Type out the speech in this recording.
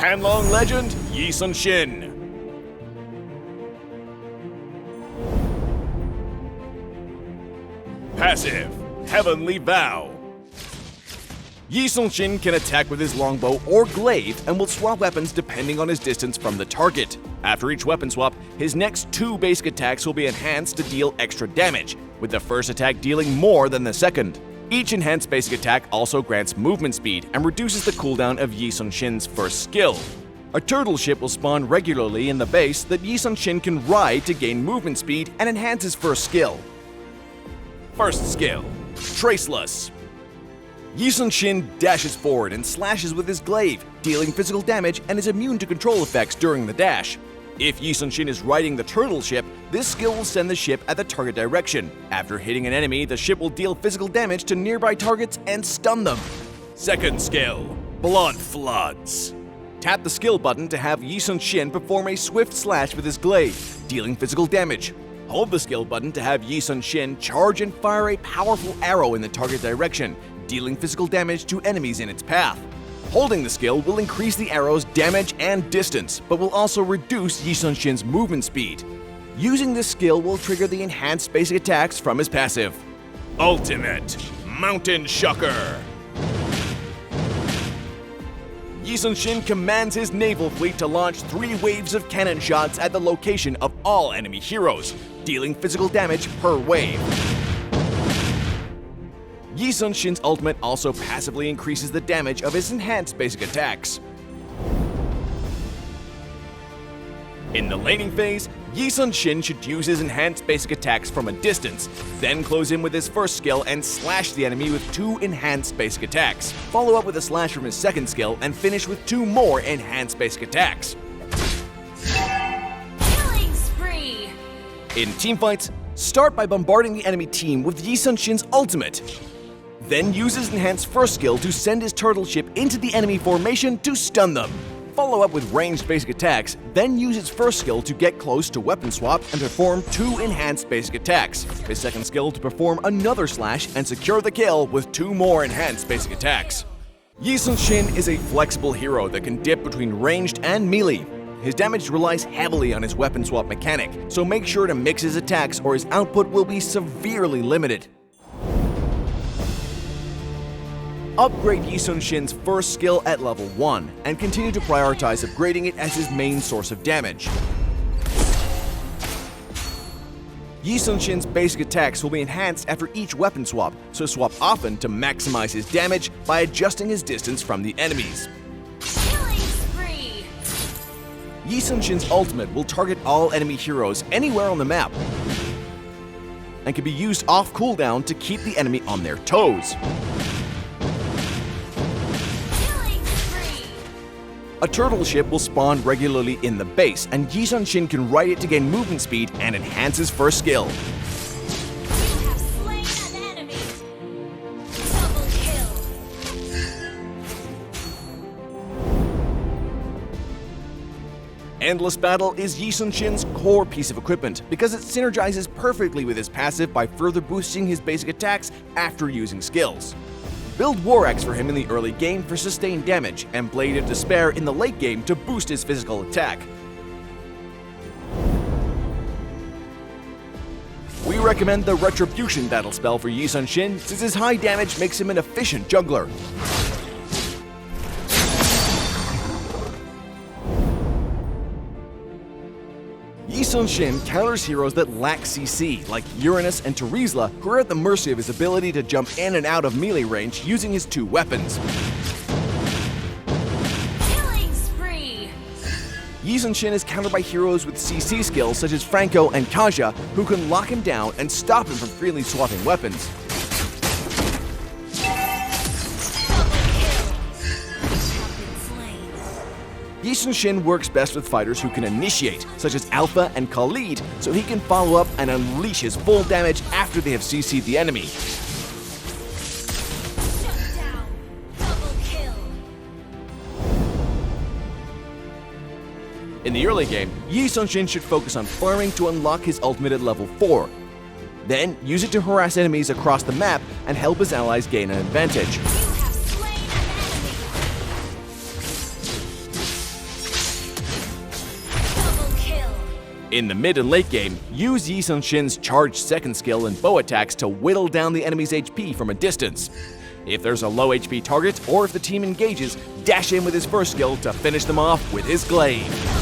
Panlong legend Sun-shin. Passive, Heavenly Vow. Sun-shin can attack with his longbow or glaive and will swap weapons depending on his distance from the target. After each weapon swap, his next 2 basic attacks will be enhanced to deal extra damage, with the first attack dealing more than the second. Each enhanced basic attack also grants movement speed and reduces the cooldown of Sun-shin's first skill. A turtle ship will spawn regularly in the base that Sun-shin can ride to gain movement speed and enhance his first skill. First skill, Traceless. Sun-shin dashes forward and slashes with his glaive, dealing physical damage and is immune to control effects during the dash. If Sun-shin is riding the turtle ship, this skill will send the ship at the target direction. After hitting an enemy, the ship will deal physical damage to nearby targets and stun them. Second skill, Blood Floods. Tap the skill button to have Sun-shin perform a swift slash with his glaive, dealing physical damage. Hold the skill button to have Sun-shin charge and fire a powerful arrow in the target direction, dealing physical damage to enemies in its path. Holding the skill will increase the arrow's damage and distance, but will also reduce Sun-shin's movement speed. Using this skill will trigger the enhanced basic attacks from his passive. Ultimate, Mountain Shocker. Sun-shin commands his naval fleet to launch 3 waves of cannon shots at the location of all enemy heroes, dealing physical damage per wave. Sun-shin's ultimate also passively increases the damage of his enhanced basic attacks. In the laning phase, Sun-shin should use his enhanced basic attacks from a distance, then close in with his first skill and slash the enemy with 2 enhanced basic attacks. Follow up with a slash from his second skill and finish with 2 more enhanced basic attacks. Killing spree! In teamfights, start by bombarding the enemy team with Sun-shin's ultimate. Then use his enhanced first skill to send his turtle ship into the enemy formation to stun them. Follow up with ranged basic attacks, then use his first skill to get close to weapon swap and perform 2 enhanced basic attacks. His second skill to perform another slash and secure the kill with 2 more enhanced basic attacks. Sun-shin is a flexible hero that can dip between ranged and melee. His damage relies heavily on his weapon swap mechanic, so make sure to mix his attacks or his output will be severely limited. Upgrade Sun-shin's first skill at level 1, and continue to prioritize upgrading it as his main source of damage. Sun-shin's basic attacks will be enhanced after each weapon swap, so swap often to maximize his damage by adjusting his distance from the enemies. Killing spree! Sun-shin's ultimate will target all enemy heroes anywhere on the map, and can be used off cooldown to keep the enemy on their toes. A turtle ship will spawn regularly in the base, and Sun-shin can ride it to gain movement speed and enhance his first skill. You have slain an enemy! Double kill! Endless Battle is Sun-shin's core piece of equipment because it synergizes perfectly with his passive by further boosting his basic attacks after using skills. Build War Axe for him in the early game for sustained damage, and Blade of Despair in the late game to boost his physical attack. We recommend the Retribution battle spell for Sun-shin since his high damage makes him an efficient juggler. Sun-shin counters heroes that lack CC, like Uranus and Terizla, who are at the mercy of his ability to jump in and out of melee range using his 2 weapons. Killing spree! Sun-shin is countered by heroes with CC skills such as Franco and Kaja, who can lock him down and stop him from freely swapping weapons. Sun-shin works best with fighters who can initiate, such as Alpha and Khalid, so he can follow up and unleash his full damage after they have CC'd the enemy. Shut down! Double kill! In the early game, Sun-shin should focus on farming to unlock his ultimate at level 4. Then, use it to harass enemies across the map and help his allies gain an advantage. You have slain an enemy! In the mid and late game, use Sun-shin's charged second skill and bow attacks to whittle down the enemy's HP from a distance. If there's a low HP target or if the team engages, dash in with his first skill to finish them off with his glaive.